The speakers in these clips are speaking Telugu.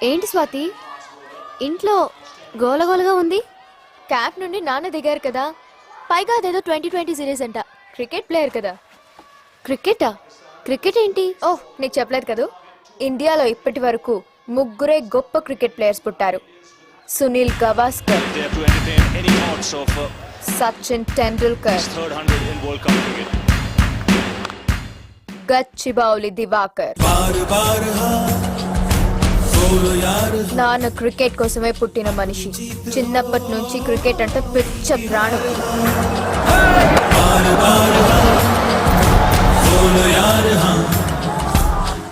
ఏంటి స్వాతి ఇంట్లో గోలగోలగా ఉంది? క్యాప్ నుండి నాన్న దిగారు కదా, పైగా అదేదో 2020 సిరీస్ అంట. క్రికెట్ ప్లేయర్ కదా. క్రికెటా? క్రికెట్ ఏంటి? ఓహ్, నీకు చెప్పలేదు కదా. ఇండియాలో ఇప్పటి వరకు ముగ్గురే గొప్ప క్రికెట్ ప్లేయర్స్ పుట్టారు. సునీల్ గవాస్కర్, సచిన్ టెండూల్కర్, గచ్చిబౌలి దివాకర్. నాన్న క్రికెట్ కోసమే పుట్టిన మనిషి. చిన్నప్పటి నుంచి క్రికెట్ అంటే పిచ్చ ప్రాణం.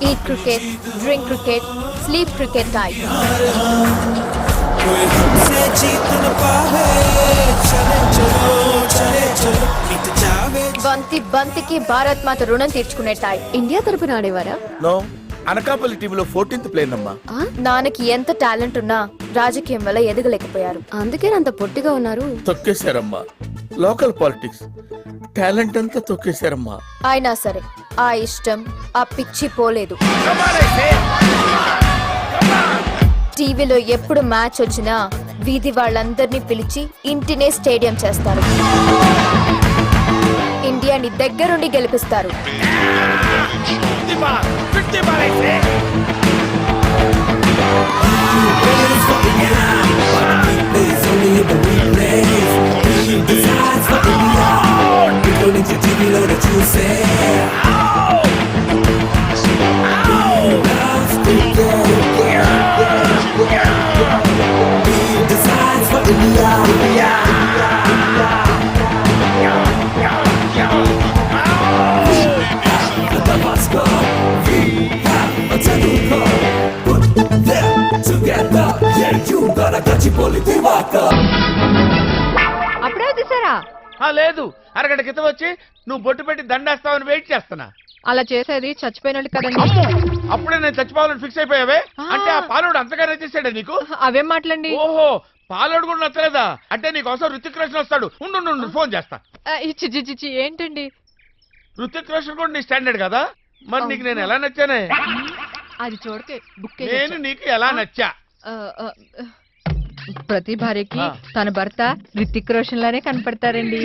Eat cricket, drink cricket, sleep cricket type. బంతి బంతికి భారత్ మాత రుణం తీర్చుకునే టైప్. ఇండియా తరపున ఆడేవారా? నో, అనకాపల్లి టీంలో 14th ప్లేయర్ అమ్మా. నాన్నకి ఎంత టాలెంట్ ఉన్నా రాజకీయం వల్ల ఎదగలేకపోయారు. అందుకే అంత పొట్టిగా ఉన్నారు. తొక్కేశారమ్మా. లోకల్ పాలిటిక్స్ టాలెంట్ అంతా తొక్కేశారమ్మా. అయినా సరే ఆ ఇష్టం, ఆ పిచ్చి పోలేదు. టీవీలో ఎప్పుడు మ్యాచ్ వచ్చినా వీధి వాళ్ళందరినీ పిలిచి ఇంటినే స్టేడియం చేస్తారు. ఇండియాని దగ్గరుండి గెలిపిస్తారు. అప్పుడే తీసారా? లేదు, అరగంట క్రితం వచ్చి నువ్వు బొట్టు పెట్టి దండేస్తావని వెయిట్ చేస్తున్నా. అలా చేసేది చచ్చిపోయినట్టు కదండి. అప్పుడే నేను చచ్చిపోవాలని ఫిక్స్ అయిపోయావే. అంటే ఆ పాలోడు అంతగా నచ్చేసాడా నీకు? అవేం మాటలండి? ఓహో, పాలోడు కూడా నచ్చలేదా? అంటే నీకోసం రుతిక్ రోషన్ వస్తాడు. ఉండు ఫోన్ చేస్తా. చిచి ఏంటండి? రుతిక్ రోషన్ కూడా నీ స్టాండర్డ్ కదా. మరి నీకు నేను ఎలా నచ్చానే? అది చూడకే బుక్. నేను నీకు ఎలా నచ్చా? ప్రతి భార్యకి తన భర్త రితిక్ రోషన్ లానే కనపడతారండి.